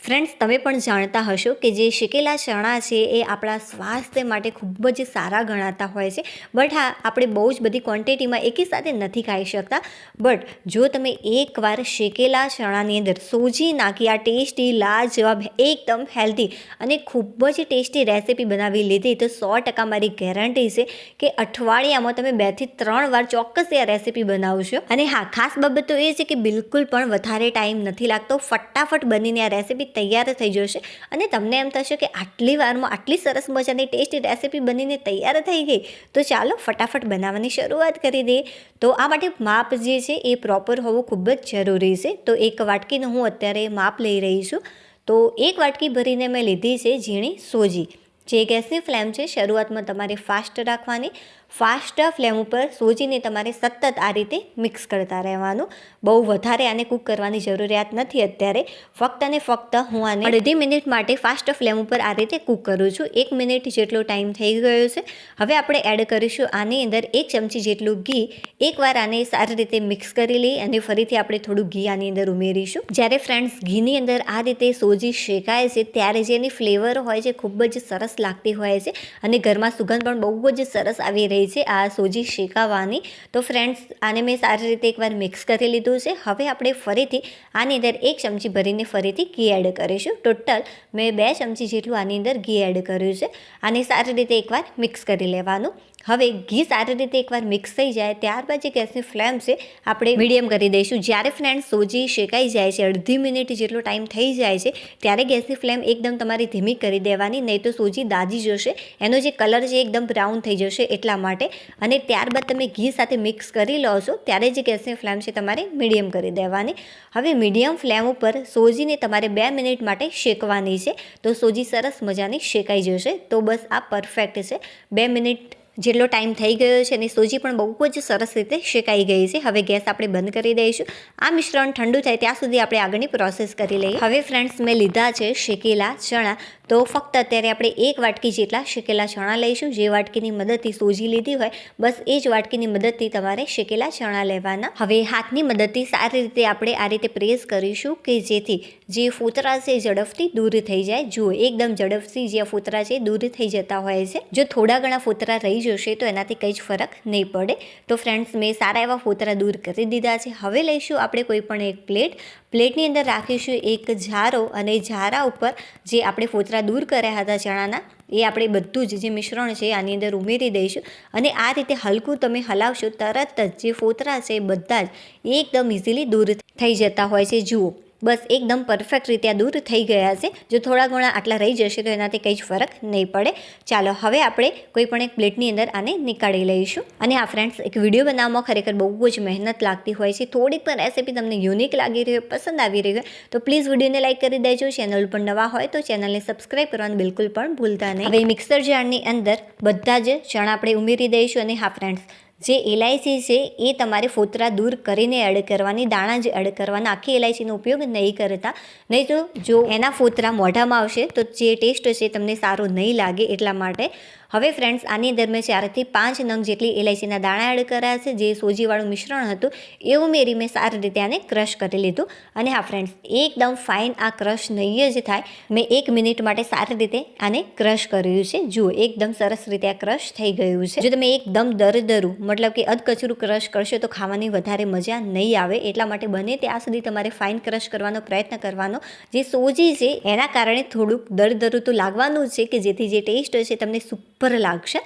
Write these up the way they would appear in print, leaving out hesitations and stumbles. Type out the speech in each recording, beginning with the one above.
Friends, તમે પણ જાણતા હશો કે જે શેકેલા ચણા છે એ આપણા સ્વાસ્થ્ય માટે ખૂબ જ સારા ગણાતા હોય છે. બટ હા, આપણે બહુ જ બધી ક્વોન્ટિટીમાં એકી સાથે નથી ખાઈ શકતા. બટ જો તમે એકવાર શેકેલા ચણાની અંદર સોજી નાખી આ ટેસ્ટી લાજવાબ એકદમ હેલ્ધી અને ખૂબ જ ટેસ્ટી રેસીપી બનાવી લીધી તો 100% મારી ગેરંટી છે કે અઠવાડિયામાં તમે 2 થી 3 વાર ચોક્કસ એ રેસીપી બનાવશો. અને હા, ખાસ બાબત તો એ છે કે બિલકુલ પણ વધારે ટાઈમ નથી લાગતો. ફટાફટ બનીને આ રેસીપી તૈયાર થઈ જશે અને તમને એમ થશે કે આટલી વારમાં આટલી સરસ મજાની ટેસ્ટી રેસીપી બનીને તૈયાર થઈ ગઈ. તો ચાલો ફટાફટ બનાવવાની શરૂઆત કરી દઈએ. તો આ માટે માપ જે છે એ પ્રોપર હોવું ખૂબ જ જરૂરી છે. તો 1 વાટકીનું હું અત્યારે માપ લઈ રહી છું. તો 1 વાટકી ભરીને મેં લીધી છે ઝીણી સોજી. જે ગેસની ફ્લેમ છે શરૂઆતમાં તમારે ફાસ્ટ રાખવાની. ફાસ્ટ ફ્લેમ ઉપર સોજીને તમારે સતત આ રીતે મિક્સ કરતા રહેવાનું. બહુ વધારે આને કૂક કરવાની જરૂરિયાત નથી અત્યારે. ફક્ત અને ફક્ત હું આને અડધી મિનિટ માટે ફાસ્ટ ફ્લેમ ઉપર આ રીતે કૂક કરું છું. 1 મિનિટ જેટલો ટાઈમ થઈ ગયો છે. હવે આપણે એડ કરીશું આની અંદર 1 ચમચી જેટલું ઘી. એકવાર આને સારી રીતે મિક્સ કરી લઈ અને ફરીથી આપણે થોડું ઘી આની અંદર ઉમેરીશું. જ્યારે ફ્રેન્ડ્સ ઘીની અંદર આ રીતે સોજી શેકાય છે ત્યારે જેની ફ્લેવર હોય છે ખૂબ જ સરસ લાગતી હોય છે અને ઘરમાં સુગંધ પણ બહુ જ સરસ આવી રહી છે આ સોજી શેકાવાની. તો ફ્રેન્ડ્સ, આને મેં સારી રીતે એકવાર મિક્સ કરી લીધું છે. હવે આપણે ફરીથી આની અંદર 1 ચમચી ભરીને ફરીથી ઘી એડ કરીશું. ટોટલ મેં 2 ચમચી જેટલું આની અંદર ઘી એડ કર્યું છે. આને સારી રીતે એકવાર મિક્સ કરી લેવાનું. હવે ઘી સારી રીતે એકવાર મિક્સ થઈ જાય ત્યારબાદ જે ગેસની ફ્લેમ છે આપણે મીડિયમ કરી દઈશું. જ્યારે ફ્રેન્ડ્સ સોજી શેકાઈ જાય છે, અડધી મિનિટ જેટલો ટાઈમ થઈ જાય છે, ત્યારે ગેસની ફ્લેમ એકદમ તમારી ધીમી કરી દેવાની, નહીં તો સોજી દાજી જશે. એનો જે કલર છે એકદમ બ્રાઉન થઈ જશે એટલા માટે. અને ત્યારબાદ તમે ઘી સાથે મિક્સ કરી લો છો ત્યારે જે ગેસની ફ્લેમ છે તમારે મીડિયમ કરી દેવાની. હવે મીડિયમ ફ્લેમ ઉપર સોજીને તમારે 2 મિનિટ માટે શેકવાની છે. તો સોજી સરસ મજાની શેકાઈ જશે. તો બસ આ પરફેક્ટ છે. 2 મિનિટ જેટલો ટાઈમ થઈ ગયો છે અને સોજી પણ બહુ જ સરસ રીતે શેકાઈ ગઈ છે. હવે ગેસ આપણે બંધ કરી દઈશું. આ મિશ્રણ ઠંડુ થાય ત્યાં સુધી આપણે આગળની પ્રોસેસ કરી લઈએ. હવે ફ્રેન્ડ્સ, મેં લીધા છે શેકેલા ચણા. તો ફક્ત અત્યારે આપણે 1 વાટકી જેટલા શેકેલા ચણા લઈશું. જે વાટકીની મદદથી સોજી લીધી હોય બસ એ જ વાટકીની મદદથી તમારે શેકેલા ચણા લેવાના. હવે હાથની મદદથી સારી રીતે આપણે આ રીતે પ્રેસ કરીશું કે જેથી જે ફોતરા છે ઝડપથી દૂર થઈ જાય. જુઓ, એકદમ ઝડપથી જે ફોતરા છે દૂર થઈ જતા હોય છે. જો થોડા ઘણા ફોતરા રહી જશે તો એનાથી કંઈ જ ફરક નહીં પડે. તો ફ્રેન્ડ્સ, મેં સારા એવા ફોતરા દૂર કરી દીધા છે. હવે લઈશું આપણે કોઈ પણ એક પ્લેટ. પ્લેટની અંદર રાખીશું એક જારો અને જારા ઉપર જે આપણે ફોતરા દૂર કર્યા હતા ચણાના એ આપણે બધું જ જે મિશ્રણ છે આની અંદર ઉમેરી દઈશું. અને આ રીતે હલકું તમે હલાવશો તરત જ જે ફોતરા છે બધા જ એકદમ ઇઝીલી દૂર થઈ જતા હોય છે. જુઓ, બસ એકદમ પરફેક્ટ રીતે આ દૂર થઈ ગયા છે. જો થોડા ઘણા આટલા રહી જશે તો એનાથી કંઈ જ ફરક નહીં પડે. ચાલો હવે આપણે કોઈ પણ એક પ્લેટની અંદર આને નીકાળી લઈશું. અને આ ફ્રેન્ડ્સ, એક વિડીયો બનાવવામાં ખરેખર બહુ જ મહેનત લાગતી હોય છે. થોડીક પણ રેસીપી તમને યુનિક લાગી રહી હોય, પસંદ આવી રહી હોય તો પ્લીઝ વિડીયોને લાઇક કરી દેજો. ચેનલ પર નવા હોય તો ચેનલને સબસ્ક્રાઈબ કરવાનું બિલકુલ પણ ભૂલતા નહીં. હવે મિક્સર જારની અંદર બધા જ ચણા આપણે ઉમેરી દઈશું. અને હા ફ્રેન્ડ્સ, જે ઇલાયચી છે એ તમારે ફોતરા દૂર કરીને એડ કરવાની, દાણા જ એડ કરવાના. આખી ઇલાયચીનો ઉપયોગ નહીં કરતા, નહીં તો જો એના ફોતરા મોઢામાં આવશે તો જે ટેસ્ટ છે તમને સારો નહીં લાગે એટલા માટે. હવે ફ્રેન્ડ્સ, આની અંદર મેં 4 થી 5 નંગ જેટલી ઇલાયચીના દાણા એડ કર્યા છે. જે સોજીવાળું મિશ્રણ હતું એ ઉમેરી મેં સારી રીતે આને ક્રશ કરી લીધું. અને હા ફ્રેન્ડ્સ, એકદમ ફાઇન આ ક્રશ નહીં જ થાય. મેં 1 મિનિટ માટે સારી રીતે આને ક્રશ કર્યું છે. જુઓ, એકદમ સરસ રીતે આ ક્રશ થઈ ગયું છે. જો તમે એકદમ દરદરું મતલબ કે અધકચરું ક્રશ કરશો તો ખાવાની વધારે મજા નહીં આવે. એટલા માટે બને ત્યાં સુધી તમારે ફાઇન ક્રશ કરવાનો પ્રયત્ન કરવાનો. જે સોજી છે એના કારણે થોડુંક દરદરું તો લાગવાનું જ છે કે જેથી જે ટેસ્ટ છે તમને સુપર લાગશે.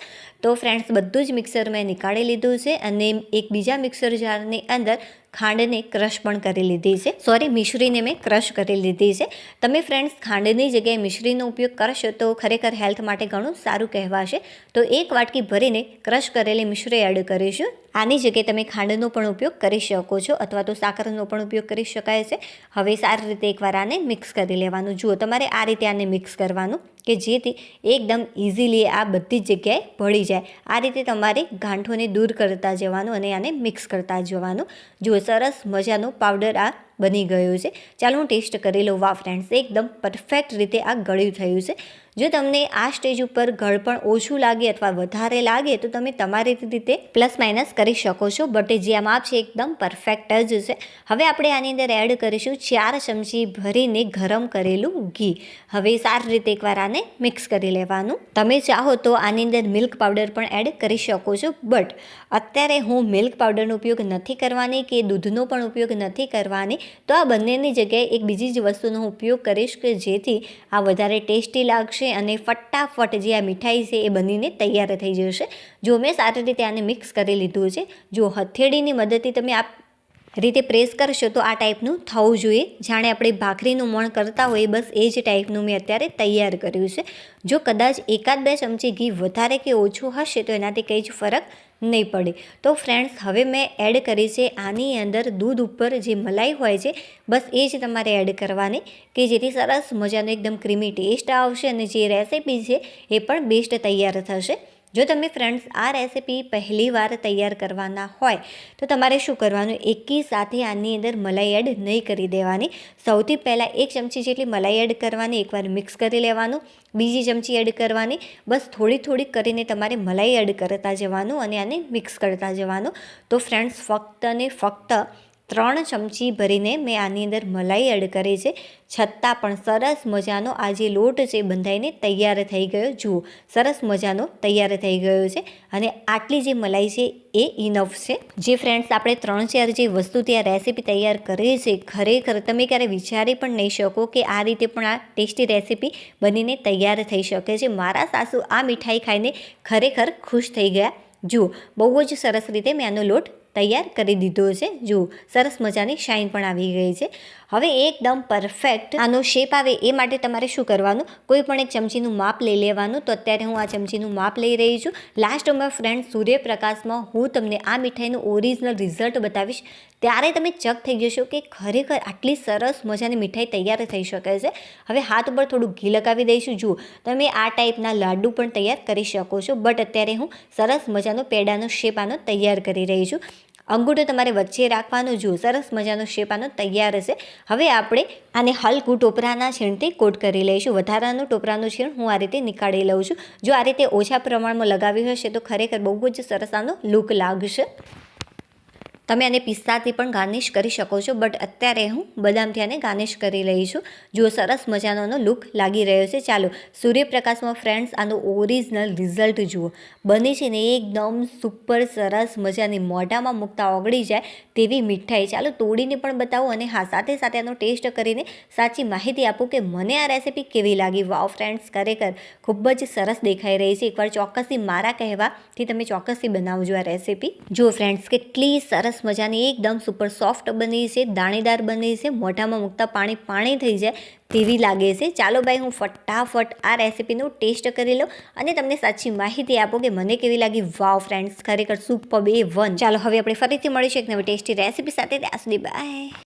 તો ફ્રેન્ડ્સ, બધું જ મિક્સર મેં નીકાળી લીધું છે અને એક બીજા મિક્સર જારની અંદર ખાંડને ક્રશ પણ કરી લીધી છે. મિશ્રીને મેં ક્રશ કરી લીધી છે. તમે ફ્રેન્ડ્સ ખાંડની જગ્યાએ મિશ્રીનો ઉપયોગ કરશો તો ખરેખર હેલ્થ માટે ઘણું સારું કહેવાશે. તો 1 વાટકી ભરીને ક્રશ કરેલી મિશ્રી એડ કરીશું. આની જગ્યાએ તમે ખાંડનો પણ ઉપયોગ કરી શકો છો અથવા તો સાકરનો પણ ઉપયોગ કરી શકાય છે. હવે સારી રીતે એકવાર આને મિક્સ કરી લેવાનું. જુઓ, તમારે આ રીતે આને મિક્સ કરવાનું કે જેથી એકદમ ઇઝીલી આ બધી જ જગ્યાએ ભળી જાય. આ રીતે તમારે ગાંઠોને દૂર કરતા જવાનું અને આને મિક્સ કરતા જવાનું. જુઓ, સરસ મજાનો પાવડર આ બની ગયું છે. ચાલો હું ટેસ્ટ કરી લઉં. વાહ ફ્રેન્ડ્સ, એકદમ પરફેક્ટ રીતે આ ગળ્યું થયું છે. જો તમને આ સ્ટેજ ઉપર ગળપણ ઓછું લાગે અથવા વધારે લાગે તો તમે તમારી રીતે પ્લસ માઇનસ કરી શકો છો, બટ જે આ માપ છે એકદમ પરફેક્ટ જ છે. હવે આપણે આની અંદર એડ કરીશું 4 ચમચી ભરીને ગરમ કરેલું ઘી. હવે સારી રીતે એકવાર આને મિક્સ કરી લેવાનું. તમે ચાહો તો આની અંદર મિલ્ક પાવડર પણ એડ કરી શકો છો, બટ અત્યારે હું મિલ્ક પાવડરનો ઉપયોગ નથી કરવાની કે દૂધનો પણ ઉપયોગ નથી કરવાની. તો આ બંનેની જગ્યાએ એક બીજી જ વસ્તુનો ઉપયોગ કરીશ કે જેથી આ વધારે ટેસ્ટી લાગશે અને ફટાફટ જે આ મીઠાઈ છે એ બનીને તૈયાર થઈ જશે. જો મેં સારી રીતે આને મિક્સ કરી લીધું છે. જો હથેળીની મદદથી તમે આ રીતે પ્રેસ કરશો તો આ ટાઈપનું થવું જોઈએ, જાણે આપણે ભાખરીનું મણ કરતા હોઈએ, બસ એ જ ટાઈપનું મેં અત્યારે તૈયાર કર્યું છે. જો કદાચ 1-2 ચમચી ઘી વધારે કે ઓછું હશે તો એનાથી કંઈ જ ફરક નહીં પડે. તો ફ્રેન્ડ્સ, હવે મેં એડ કરી છે આની અંદર દૂધ ઉપર જે મલાઈ હોય છે, બસ એ જ તમારે એડ કરવાની કે જેથી સરસ મજાનો એકદમ ક્રીમી ટેસ્ટ આવશે અને જે રેસીપી છે એ પણ બેસ્ટ તૈયાર થશે. જો તમે ફ્રેન્ડ્સ આ રેસીપી પહેલી વાર તૈયાર કરવાના હોય તો તમારે શું કરવાનું, એકી સાથે આની અંદર મલાઈ એડ નહીં કરી દેવાની. સૌથી પહેલાં 1 ચમચી જેટલી મલાઈ એડ કરવાની, એકવાર મિક્સ કરી લેવાનું. બીજી ચમચી એડ કરવાની. બસ થોડી કરીને તમારે મલાઈ એડ કરતા જવાનું અને આને મિક્સ કરતા જવાનું. તો ફ્રેન્ડ્સ, ફક્ત ને ફક્ત 3 ચમચી ભરીને મેં આની અંદર મલાઈ એડ કરી છે, છતાં પણ સરસ મજાનો આ જે લોટ છે બંધાઈને તૈયાર થઈ ગયો. જુઓ, સરસ મજાનો તૈયાર થઈ ગયો છે અને આટલી જે મલાઈ છે એ ઇનફ છે. જે ફ્રેન્ડ્સ આપણે 3-4 જે વસ્તુથી આ રેસીપી તૈયાર કરી છે, ખરેખર તમે ક્યારે વિચારી પણ નહીં શકો કે આ રીતે પણ આ ટેસ્ટી રેસીપી બનીને તૈયાર થઈ શકે છે. મારા સાસુ આ મીઠાઈ ખાઈને ખરેખર ખુશ થઈ ગયા. જુઓ, બહુ જ સરસ રીતે મેં આનો લોટ તૈયાર કરી દીધો છે. જુઓ, સરસ મજાની શાઇન પણ આવી ગઈ છે. હવે એકદમ પરફેક્ટ આનો શેપ આવે એ માટે તમારે શું કરવાનું, કોઈ પણ એક ચમચીનું માપ લઈ લેવાનું. તો અત્યારે હું આ ચમચીનું માપ લઈ રહી છું. લાસ્ટમાં ફ્રેન્ડ્સ, સૂર્યપ્રકાશમાં હું તમને આ મીઠાઈનું ઓરિજિનલ રિઝલ્ટ બતાવીશ, ત્યારે તમે ચક થઈ જશો કે ખરેખર આટલી સરસ મજાની મીઠાઈ તૈયાર થઈ શકે છે. હવે હાથ ઉપર થોડું ઘી લગાવી દઈશું. જુઓ, તમે આ ટાઈપના લાડુ પણ તૈયાર કરી શકો છો, બટ અત્યારે હું સરસ મજાનો પેડાનો શેપ આનો તૈયાર કરી રહી છું. અંગૂઠો તમારે વચ્ચે રાખવાનો. જુઓ, સરસ મજાનો શેપ આનો તૈયાર છે. હવે આપણે આને હલકું ટોપરાના છીણથી કોટ કરી લઈશું. વધારાનું ટોપરાનું છીણ હું આ રીતે નીકાળી લઉં છું. જો આ રીતે ઓછા પ્રમાણમાં લગાવ્યું હશે તો ખરેખર બહુ જ સરસ આનો લુક લાગશે. તમે આને પિસ્તાથી પણ ગાર્નિશ કરી શકો છો, બટ અત્યારે હું બદામથી આને ગાર્નિશ કરી રહી છું. જુઓ, સરસ મજાનો લુક લાગી રહ્યો છે. ચાલો, સૂર્યપ્રકાશમાં ફ્રેન્ડ્સ આનું ઓરિજિનલ રિઝલ્ટ જુઓ. બની છે ને એકદમ સુપર સરસ મજાની, મોઢામાં મૂકતા ઓગળી જાય તેવી મીઠાઈ. ચાલો તોડીને પણ બતાવું અને હા, સાથે સાથે આનો ટેસ્ટ કરીને સાચી માહિતી આપું કે મને આ રેસીપી કેવી લાગી. વાવ ફ્રેન્ડ્સ, ખરેખર ખૂબ જ સરસ દેખાઈ રહી છે. એકવાર ચોક્કસથી મારા કહેવાથી તમે ચોક્કસથી બનાવજો આ રેસીપી. જુઓ ફ્રેન્ડ્સ, કેટલી સરસ મજાની એકદમ સુપર સોફ્ટ બની છે, દાણેદાર બની છે, મોઢામાં મૂકતા પાણી થઈ જાય તેવી લાગે છે. ચાલો ભાઈ, હું ફટાફટ આ રેસીપીનું ટેસ્ટ કરી લઉં અને તમને સાચી માહિતી આપો કે મને કેવી લાગી. વાવ ફ્રેન્ડ્સ, ખરેખર સુપર A1. ચાલો હવે આપણે ફરીથી મળીશું એક નવી ટેસ્ટી રેસીપી સાથે. ત્યાં સુધી બાય.